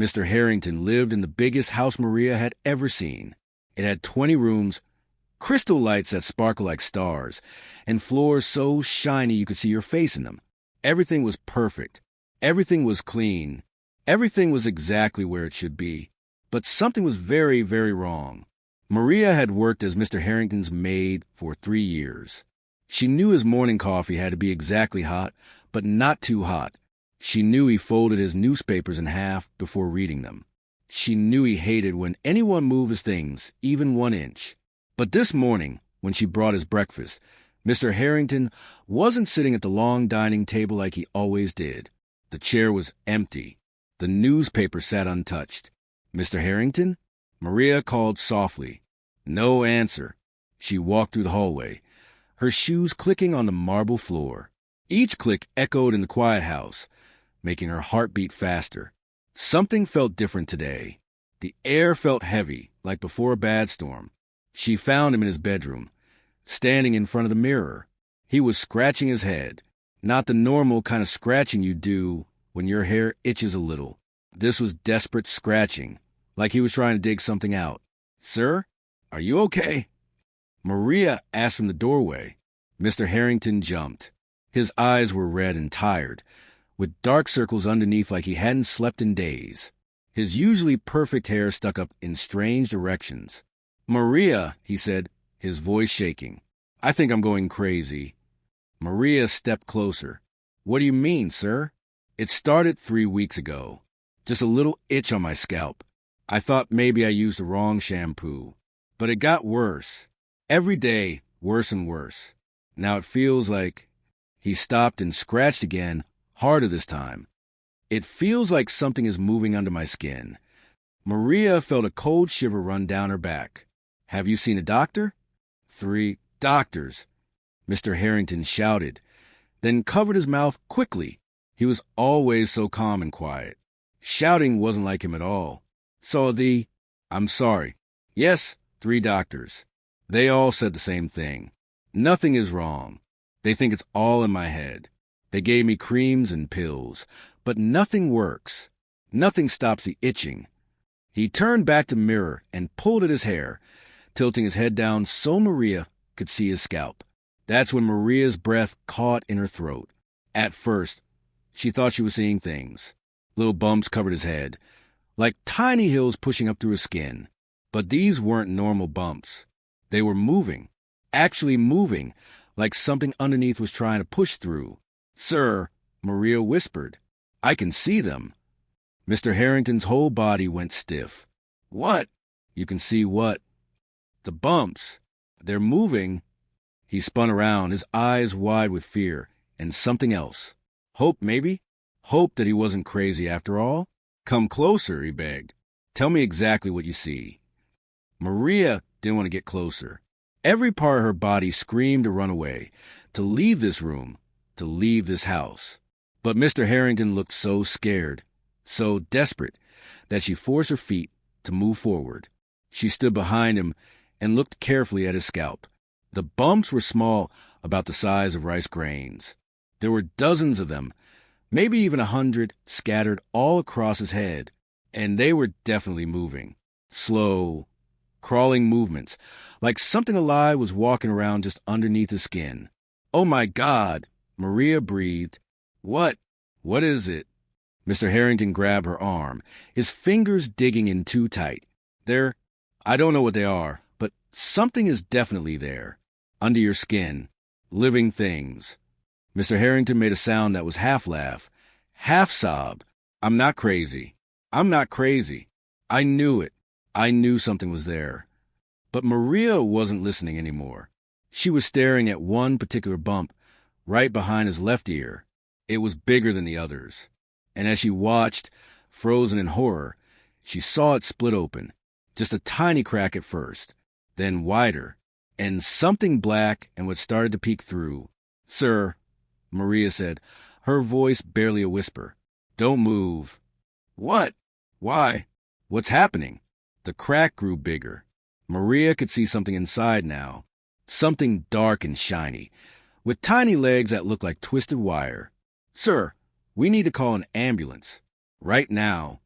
Mr. Harrington lived in the biggest house Maria had ever seen. It had 20 rooms, crystal lights that sparkle like stars, and floors so shiny you could see your face in them. Everything was perfect. Everything was clean. Everything was exactly where it should be. But something was very, very wrong. Maria had worked as Mr. Harrington's maid for 3 years. She knew his morning coffee had to be exactly hot, but not too hot. She knew he folded his newspapers in half before reading them. She knew he hated when anyone moved his things, even 1 inch. But this morning, when she brought his breakfast, Mr. Harrington wasn't sitting at the long dining table like he always did. The chair was empty. The newspaper sat untouched. "Mr. Harrington?" Maria called softly. No answer. She walked through the hallway, her shoes clicking on the marble floor. Each click echoed in the quiet house, making her heart beat faster. Something felt different today. The air felt heavy, like before a bad storm. She found him in his bedroom, standing in front of the mirror. He was scratching his head, not the normal kind of scratching you do when your hair itches a little. This was desperate scratching, like he was trying to dig something out. "Sir, are you okay?" Maria asked from the doorway. Mr. Harrington jumped. His eyes were red and tired, with dark circles underneath like he hadn't slept in days. His usually perfect hair stuck up in strange directions. "Maria," he said, his voice shaking. "I think I'm going crazy." Maria stepped closer. "What do you mean, sir?" "It started 3 weeks ago. Just a little itch on my scalp. I thought maybe I used the wrong shampoo. But it got worse. Every day, worse and worse. Now it feels like..." He stopped and scratched again, harder this time. "It feels like something is moving under my skin." Maria felt a cold shiver run down her back. "Have you seen a doctor?" 3 doctors, Mr. Harrington shouted, then covered his mouth quickly. He was always so calm and quiet. Shouting wasn't like him at all. "I'm sorry. Yes, 3 doctors. They all said the same thing. Nothing is wrong. They think it's all in my head. They gave me creams and pills, but nothing works. Nothing stops the itching." He turned back to the mirror and pulled at his hair, tilting his head down so Maria could see his scalp. That's when Maria's breath caught in her throat. At first, she thought she was seeing things. Little bumps covered his head, like tiny hills pushing up through his skin. But these weren't normal bumps. They were moving, actually moving, like something underneath was trying to push through. "Sir," Maria whispered, "I can see them." Mr. Harrington's whole body went stiff. "What?" "You can see what?" "The bumps. They're moving." He spun around, his eyes wide with fear, and something else. Hope, maybe? Hope that he wasn't crazy after all. "Come closer," he begged. "Tell me exactly what you see." Maria didn't want to get closer. Every part of her body screamed to run away, to leave this room, to leave this house. But Mr. Harrington looked so scared, so desperate, that she forced her feet to move forward. She stood behind him and looked carefully at his scalp. The bumps were small, about the size of rice grains. There were dozens of them, maybe even 100, scattered all across his head. And they were definitely moving. Slow, crawling movements, like something alive was walking around just underneath his skin. "Oh my God!" Maria breathed. What is it?" Mr. Harrington grabbed her arm, his fingers digging in too tight. I don't know what they are, but something is definitely there. Under your skin. Living things." Mr. Harrington made a sound that was half laugh, half sob. "I'm not crazy. I'm not crazy. I knew it. I knew something was there." But Maria wasn't listening anymore. She was staring at one particular bump right behind his left ear. It was bigger than the others. And as she watched, frozen in horror, she saw it split open. Just a tiny crack at first, then wider, and something black and what started to peek through. "Sir," Maria said, her voice barely a whisper. "Don't move." "What? Why? What's happening?" The crack grew bigger. Maria could see something inside now. Something dark and shiny, with tiny legs that looked like twisted wire. "Sir, we need to call an ambulance. Right now."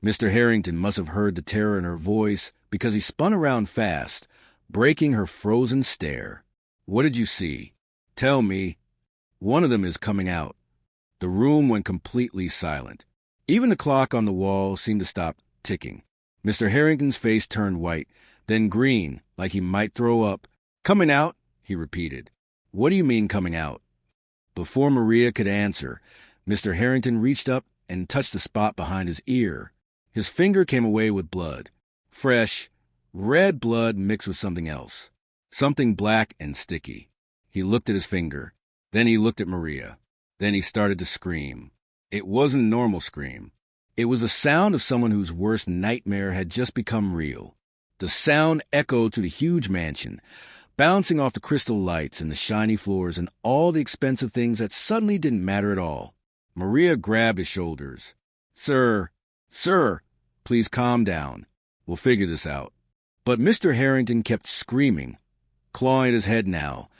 Mr. Harrington must have heard the terror in her voice because he spun around fast, breaking her frozen stare. "What did you see? Tell me." "One of them is coming out." The room went completely silent. Even the clock on the wall seemed to stop ticking. Mr. Harrington's face turned white, then green, like he might throw up. "Coming out?" he repeated. "What do you mean coming out?" Before Maria could answer, Mr. Harrington reached up and touched the spot behind his ear. His finger came away with blood. Fresh, red blood mixed with something else. Something black and sticky. He looked at his finger. Then he looked at Maria. Then he started to scream. It wasn't a normal scream. It was the sound of someone whose worst nightmare had just become real. The sound echoed through the huge mansion, bouncing off the crystal lights and the shiny floors and all the expensive things that suddenly didn't matter at all. Maria grabbed his shoulders. Sir, please calm down. We'll figure this out." But Mr. Harrington kept screaming, clawing at his head now,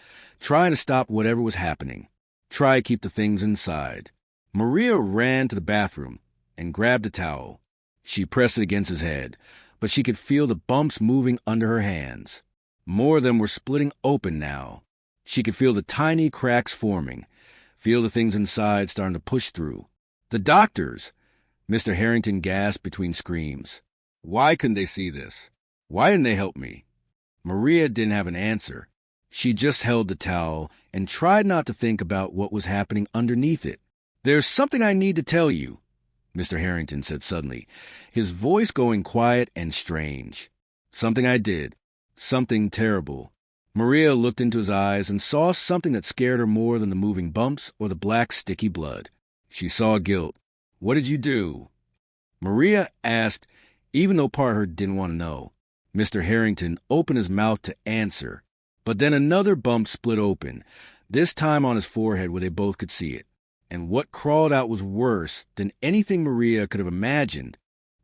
trying to stop whatever was happening, try to keep the things inside. Maria ran to the bathroom and grabbed a towel. She pressed it against his head, but she could feel the bumps moving under her hands. More of them were splitting open now. She could feel the tiny cracks forming, feel the things inside starting to push through. "The doctors!" Mr. Harrington gasped between screams. Why couldn't they see this? Why didn't they help me? Maria didn't have an answer. She just held the towel and tried not to think about what was happening underneath it. "There's something I need to tell you," Mr. Harrington said suddenly, his voice going quiet and strange. "Something I did. Something terrible." Maria looked into his eyes and saw something that scared her more than the moving bumps or the black sticky blood. She saw guilt. "What did you do?" Maria asked, even though part of her didn't want to know. Mr. Harrington opened his mouth to answer, but then another bump split open, this time on his forehead where they both could see it. And what crawled out was worse than anything Maria could have imagined.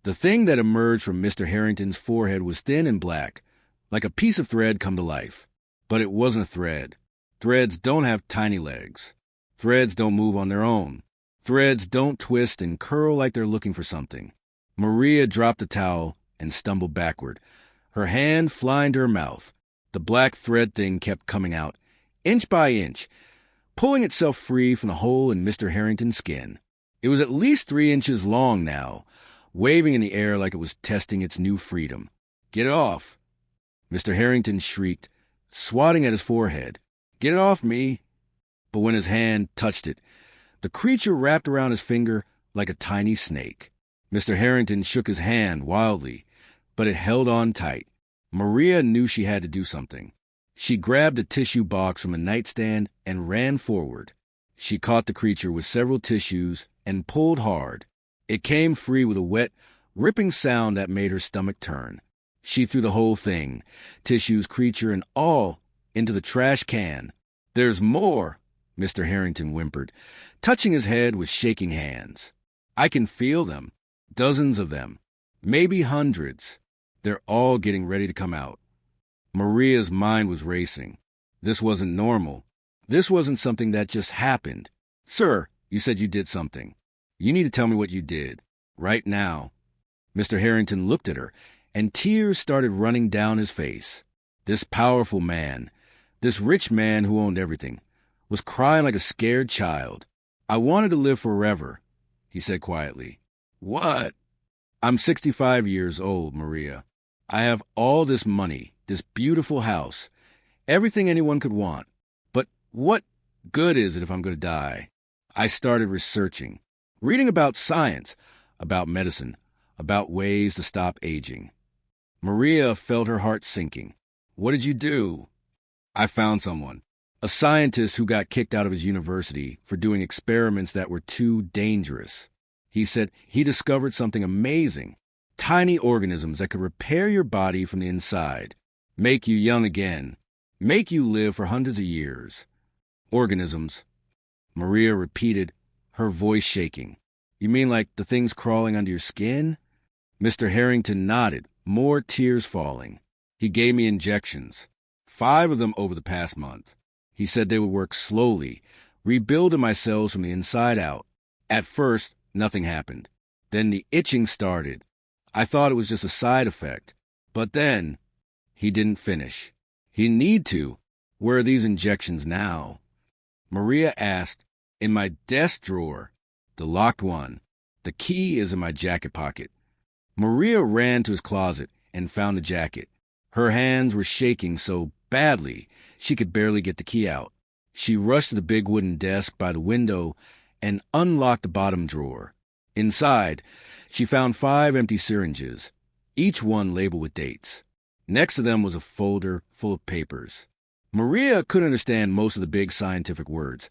The thing that emerged from Mr. Harrington's forehead was thin and black, like a piece of thread come to life. But it wasn't a thread. Threads don't have tiny legs. Threads don't move on their own. Threads don't twist and curl like they're looking for something. Maria dropped the towel and stumbled backward, her hand flying to her mouth. The black thread thing kept coming out, inch by inch, pulling itself free from the hole in Mr. Harrington's skin. It was at least 3 inches long now, waving in the air like it was testing its new freedom. "Get it off!" Mr. Harrington shrieked, swatting at his forehead. "Get it off me!" But when his hand touched it, the creature wrapped around his finger like a tiny snake. Mr. Harrington shook his hand wildly, but it held on tight. Maria knew she had to do something. She grabbed a tissue box from a nightstand and ran forward. She caught the creature with several tissues and pulled hard. It came free with a wet, ripping sound that made her stomach turn. She threw the whole thing, tissues, creature, and all, into the trash can. "There's more," Mr. Harrington whimpered, touching his head with shaking hands. "I can feel them. Dozens of them. Maybe hundreds. They're all getting ready to come out." Maria's mind was racing. This wasn't normal. This wasn't something that just happened. "Sir, you said you did something. You need to tell me what you did. Right now." Mr. Harrington looked at her, and tears started running down his face. This powerful man, this rich man who owned everything, was crying like a scared child. "I wanted to live forever," he said quietly. "What?" "I'm 65 years old, Maria. I have all this money, this beautiful house, everything anyone could want. But what good is it if I'm going to die?" I started researching, reading about science, about medicine, about ways to stop aging. Maria felt her heart sinking. "What did you do?" "I found someone, a scientist who got kicked out of his university for doing experiments that were too dangerous. He said he discovered something amazing, tiny organisms that could repair your body from the inside, make you young again, make you live for hundreds of years." "Organisms," Maria repeated, her voice shaking. "You mean like the things crawling under your skin?" Mr. Harrington nodded, more tears falling. "He gave me injections, 5 of them over the past month. He said they would work slowly, rebuilding my cells from the inside out. At first, nothing happened. Then the itching started. I thought it was just a side effect. But then, he didn't finish. He need to. Where are these injections now? Maria asked. In my desk drawer. The locked one. The key is in my jacket pocket. Maria ran to his closet and found the jacket. Her hands were shaking so badly she could barely get the key out. She rushed to the big wooden desk by the window and unlocked the bottom drawer. Inside, she found 5 empty syringes, each one labeled with dates. Next to them was a folder full of papers. Maria couldn't understand most of the big scientific words,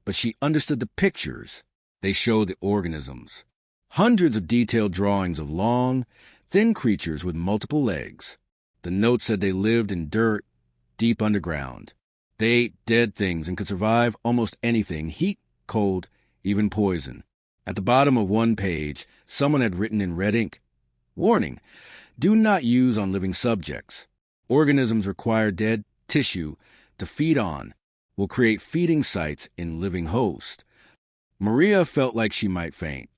but she understood the pictures. They showed the organisms. Hundreds of detailed drawings of long, thin creatures with multiple legs. The note said they lived in dirt, deep underground. They ate dead things and could survive almost anything, heat, cold, even poison. At the bottom of one page, someone had written in red ink, "Warning, do not use on living subjects. Organisms require dead tissue to feed on, will create feeding sites in living host." Maria felt like she might faint.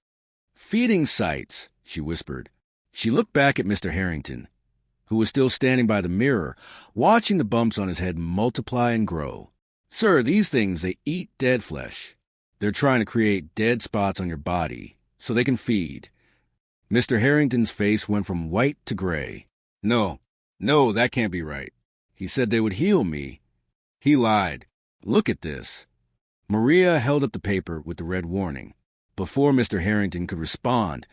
"Feeding sites," she whispered. She looked back at Mr. Harrington, who was still standing by the mirror, watching the bumps on his head multiply and grow. "Sir, these things, they eat dead flesh. They're trying to create dead spots on your body so they can feed." Mr. Harrington's face went from white to gray. No, that can't be right. He said they would heal me. He lied. Look at this." Maria held up the paper with the red warning. Before Mr. Harrington could respond,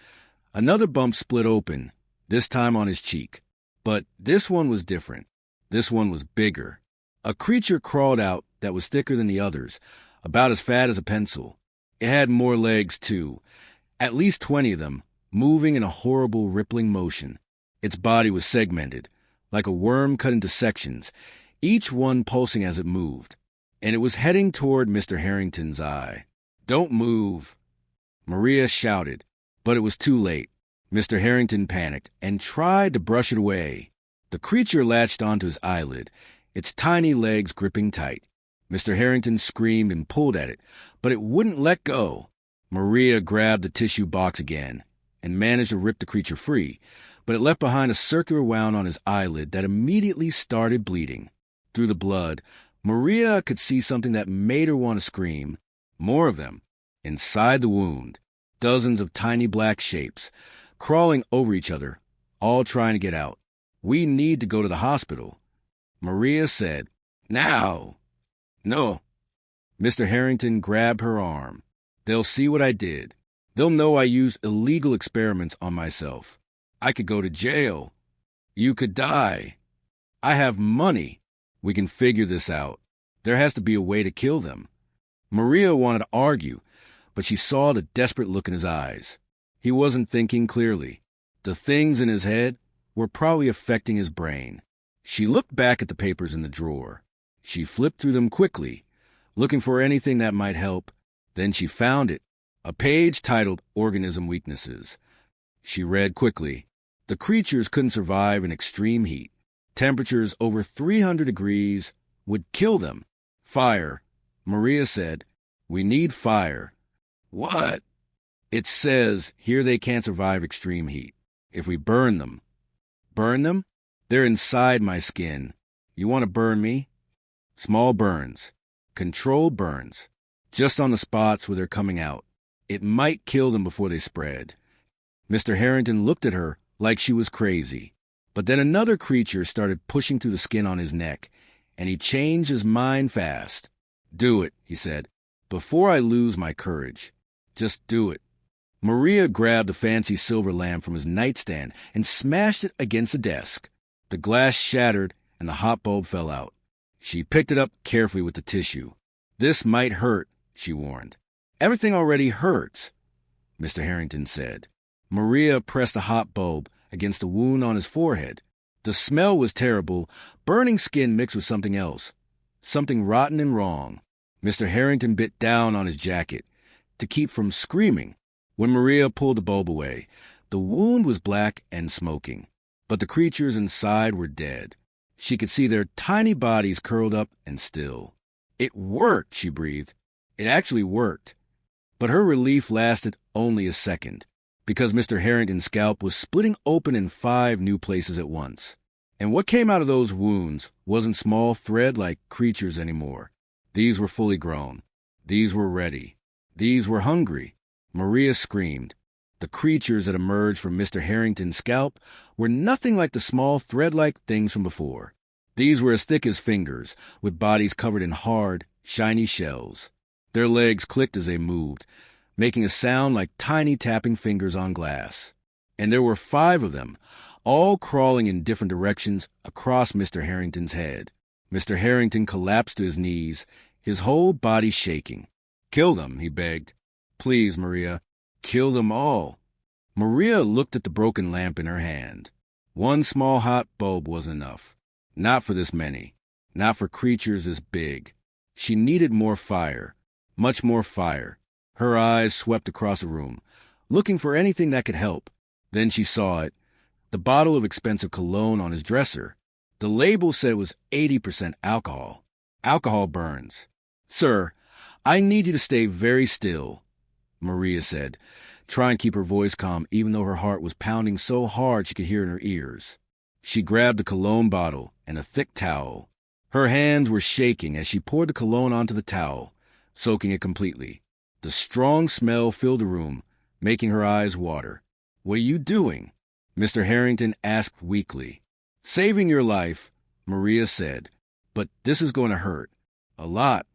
another bump split open, this time on his cheek. But this one was different. This one was bigger. A creature crawled out that was thicker than the others, about as fat as a pencil. It had more legs, too, at least 20 of them, moving in a horrible rippling motion. Its body was segmented, like a worm cut into sections, each one pulsing as it moved. And it was heading toward Mr. Harrington's eye. "Don't move," Maria shouted, but it was too late. Mr. Harrington panicked and tried to brush it away. The creature latched onto his eyelid, its tiny legs gripping tight. Mr. Harrington screamed and pulled at it, but it wouldn't let go. Maria grabbed the tissue box again and managed to rip the creature free, but it left behind a circular wound on his eyelid that immediately started bleeding. Through the blood, Maria could see something that made her want to scream. More of them. Inside the wound, dozens of tiny black shapes, crawling over each other, all trying to get out. "We need to go to the hospital," Maria said. "Now!" "No." Mr. Harrington grabbed her arm. "They'll see what I did. They'll know I used illegal experiments on myself. I could go to jail. You could die. I have money. We can figure this out. There has to be a way to kill them." Maria wanted to argue, but she saw the desperate look in his eyes. He wasn't thinking clearly. The things in his head were probably affecting his brain. She looked back at the papers in the drawer. She flipped through them quickly, looking for anything that might help. Then she found it, a page titled "Organism Weaknesses." She read quickly. The creatures couldn't survive in extreme heat. Temperatures over 300 degrees would kill them. "Fire," Maria said. "We need fire." "What?" "It says here they can't survive extreme heat. If we burn them." "Burn them? They're inside my skin. You want to burn me?" "Small burns. Controlled burns. Just on the spots where they're coming out. It might kill them before they spread." Mr. Harrington looked at her like she was crazy. But then another creature started pushing through the skin on his neck, and he changed his mind fast. "Do it," he said, "before I lose my courage. Just do it." Maria grabbed the fancy silver lamp from his nightstand and smashed it against the desk. The glass shattered and the hot bulb fell out. She picked it up carefully with the tissue. "This might hurt," she warned. "Everything already hurts," Mr. Harrington said. Maria pressed the hot bulb against the wound on his forehead. The smell was terrible, burning skin mixed with something else, something rotten and wrong. Mr. Harrington bit down on his jacket to keep from screaming. When Maria pulled the bulb away, the wound was black and smoking, but the creatures inside were dead. She could see their tiny bodies curled up and still. "It worked," she breathed. "It actually worked." But her relief lasted only a second. because Mr. Harrington's scalp was splitting open in 5 new places at once. And what came out of those wounds wasn't small thread-like creatures anymore. These were fully grown. These were ready. These were hungry. Maria screamed. The creatures that emerged from Mr. Harrington's scalp were nothing like the small thread-like things from before. These were as thick as fingers, with bodies covered in hard, shiny shells. Their legs clicked as they moved, making a sound like tiny tapping fingers on glass. And there were 5 of them, all crawling in different directions across Mr. Harrington's head. Mr. Harrington collapsed to his knees, his whole body shaking. "Kill them," he begged. "Please, Maria, kill them all." Maria looked at the broken lamp in her hand. One small hot bulb was enough. Not for this many. Not for creatures this big. She needed more fire. Much more fire. Her eyes swept across the room, looking for anything that could help. Then she saw it. The bottle of expensive cologne on his dresser. The label said it was 80% alcohol. Alcohol burns. "Sir, I need you to stay very still," Maria said, trying to keep her voice calm even though her heart was pounding so hard she could hear in her ears. She grabbed a cologne bottle and a thick towel. Her hands were shaking as she poured the cologne onto the towel, soaking it completely. The strong smell filled the room, making her eyes water. "What are you doing?" Mr. Harrington asked weakly. "Saving your life," Maria said, "but this is going to hurt. A lot."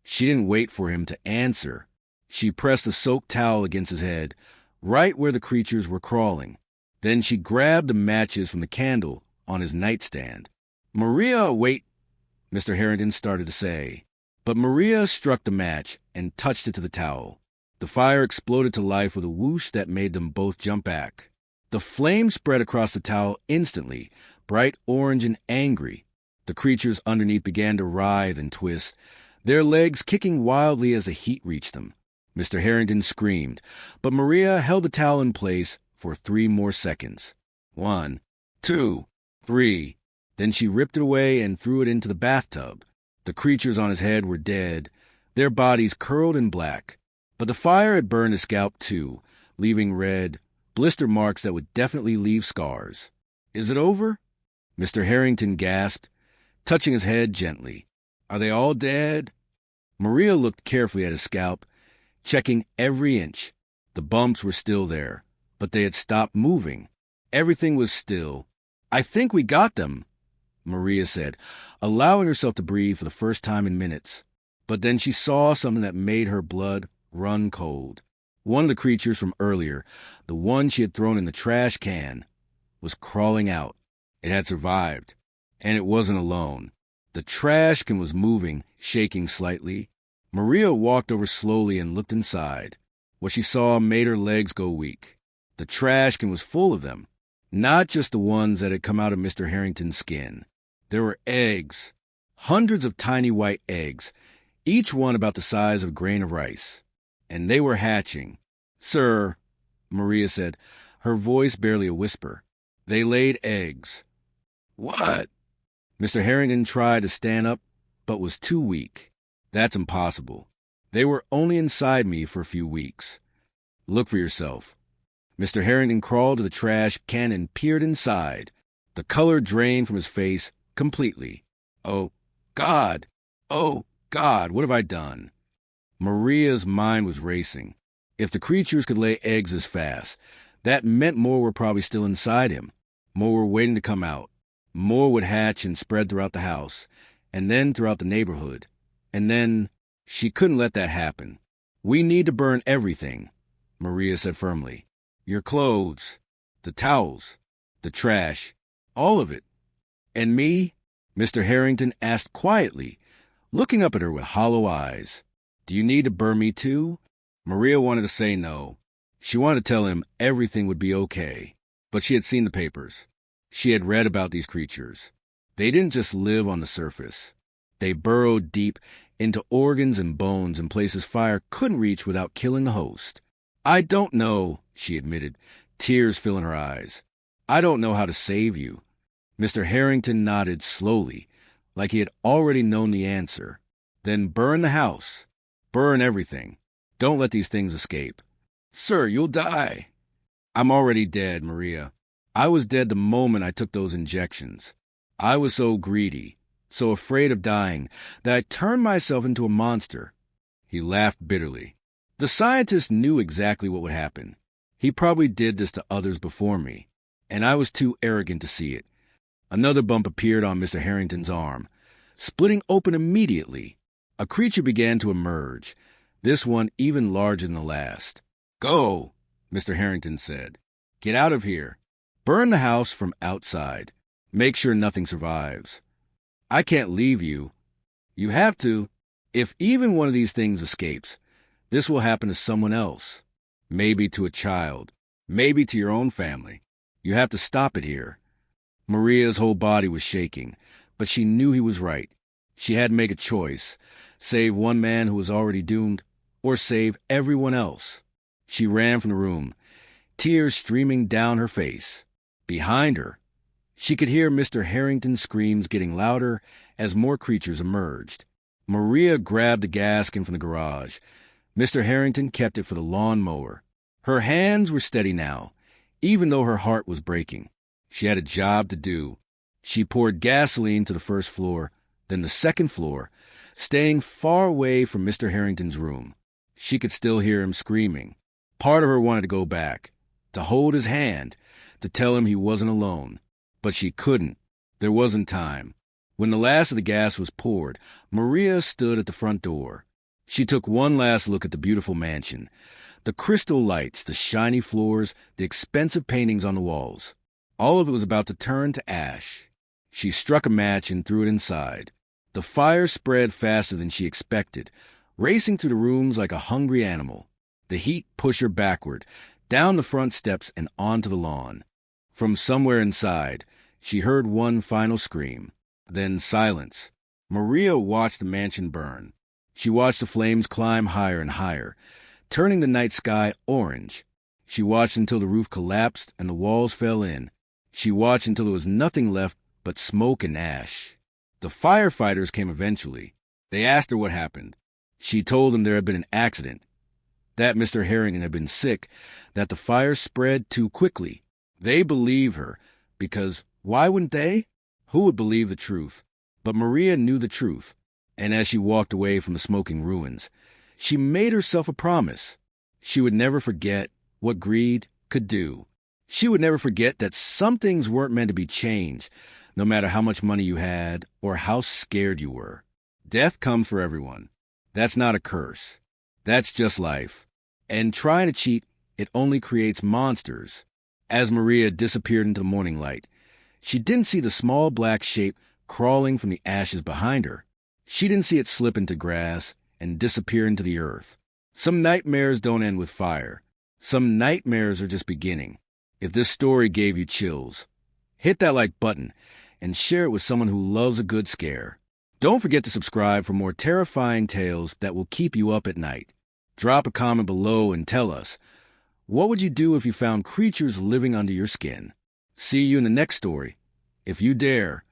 She didn't wait for him to answer. She pressed the soaked towel against his head, right where the creatures were crawling. Then she grabbed the matches from the candle on his nightstand. "Maria, wait," Mr. Harrington started to say. But Maria struck the match and touched it to the towel. The fire exploded to life with a whoosh that made them both jump back. The flame spread across the towel instantly, bright orange and angry. The creatures underneath began to writhe and twist, their legs kicking wildly as the heat reached them. Mr. Harrington screamed, but Maria held the towel in place for 3 more seconds. 1, 2, 3. Then she ripped it away and threw it into the bathtub. The creatures on his head were dead, their bodies curled and black. But the fire had burned his scalp too, leaving red, blister marks that would definitely leave scars. "Is it over?" Mr. Harrington gasped, touching his head gently. "Are they all dead?" Maria looked carefully at his scalp, checking every inch. The bumps were still there, but they had stopped moving. Everything was still. "I think we got them," Maria said, allowing herself to breathe for the first time in minutes. But then she saw something that made her blood run cold. One of the creatures from earlier, the one she had thrown in the trash can, was crawling out. It had survived, and it wasn't alone. The trash can was moving, shaking slightly. Maria walked over slowly and looked inside. What she saw made her legs go weak. The trash can was full of them, not just the ones that had come out of Mr. Harrington's skin. There were eggs, hundreds of tiny white eggs, each one about the size of a grain of rice. And they were hatching. "Sir," Maria said, her voice barely a whisper. "They laid eggs." "What?" Mr. Harrington tried to stand up, but was too weak. "That's impossible. They were only inside me for a few weeks. Look for yourself." Mr. Harrington crawled to the trash can and peered inside. The color drained from his face completely. "Oh, God! Oh, God! What have I done?" Maria's mind was racing. If the creatures could lay eggs as fast, that meant more were probably still inside him. More were waiting to come out. More would hatch and spread throughout the house, and then throughout the neighborhood. And then, she couldn't let that happen. "We need to burn everything," Maria said firmly. "Your clothes, the towels, the trash, all of it." "And me?" Mr. Harrington asked quietly, looking up at her with hollow eyes. "Do you need to burn me too?" Maria wanted to say no. She wanted to tell him everything would be okay. But she had seen the papers. She had read about these creatures. They didn't just live on the surface. They burrowed deep into organs and bones in places fire couldn't reach without killing the host. "I don't know," she admitted, tears filling her eyes. "I don't know how to save you." Mr. Harrington nodded slowly, like he had already known the answer. "Then burn the house. Burn everything. Don't let these things escape." "Sir, you'll die." I'm already dead, Maria. I was dead the moment I took those injections. I was so greedy, so afraid of dying, that I turned myself into a monster. He laughed bitterly. The scientist knew exactly what would happen. He probably did this to others before me, and I was too arrogant to see it. Another bump appeared on Mr. Harrington's arm, splitting open immediately. A creature began to emerge, this one even larger than the last. "Go," Mr. Harrington said. "Get out of here. Burn the house from outside. Make sure nothing survives. I can't leave you. You have to. If even one of these things escapes, this will happen to someone else. Maybe to a child. Maybe to your own family. You have to stop it here." Maria's whole body was shaking, but she knew he was right. She had to make a choice: save one man who was already doomed, or save everyone else. She ran from the room, tears streaming down her face. Behind her, she could hear Mr. Harrington's screams getting louder as more creatures emerged. Maria grabbed the gas can from the garage. Mr. Harrington kept it for the lawn mower. Her hands were steady now, even though her heart was breaking. She had a job to do. She poured gasoline to the first floor, then the second floor, staying far away from Mr. Harrington's room. She could still hear him screaming. Part of her wanted to go back, to hold his hand, to tell him he wasn't alone. But she couldn't. There wasn't time. When the last of the gas was poured, Maria stood at the front door. She took one last look at the beautiful mansion, the crystal lights, the shiny floors, the expensive paintings on the walls. All of it was about to turn to ash. She struck a match and threw it inside. The fire spread faster than she expected, racing through the rooms like a hungry animal. The heat pushed her backward, down the front steps and onto the lawn. From somewhere inside, she heard one final scream. Then silence. Maria watched the mansion burn. She watched the flames climb higher and higher, turning the night sky orange. She watched until the roof collapsed and the walls fell in. She watched until there was nothing left but smoke and ash. The firefighters came eventually. They asked her what happened. She told them there had been an accident, that Mr. Harrington had been sick, that the fire spread too quickly. They believed her, because why wouldn't they? Who would believe the truth? But Maria knew the truth, and as she walked away from the smoking ruins, she made herself a promise. She would never forget what greed could do. She would never forget that some things weren't meant to be changed, no matter how much money you had or how scared you were. Death comes for everyone. That's not a curse. That's just life. And trying to cheat, it only creates monsters. As Maria disappeared into the morning light, she didn't see the small black shape crawling from the ashes behind her. She didn't see it slip into grass and disappear into the earth. Some nightmares don't end with fire. Some nightmares are just beginning. If this story gave you chills, hit that like button and share it with someone who loves a good scare. Don't forget to subscribe for more terrifying tales that will keep you up at night. Drop a comment below and tell us, what would you do if you found creatures living under your skin? See you in the next story. If you dare,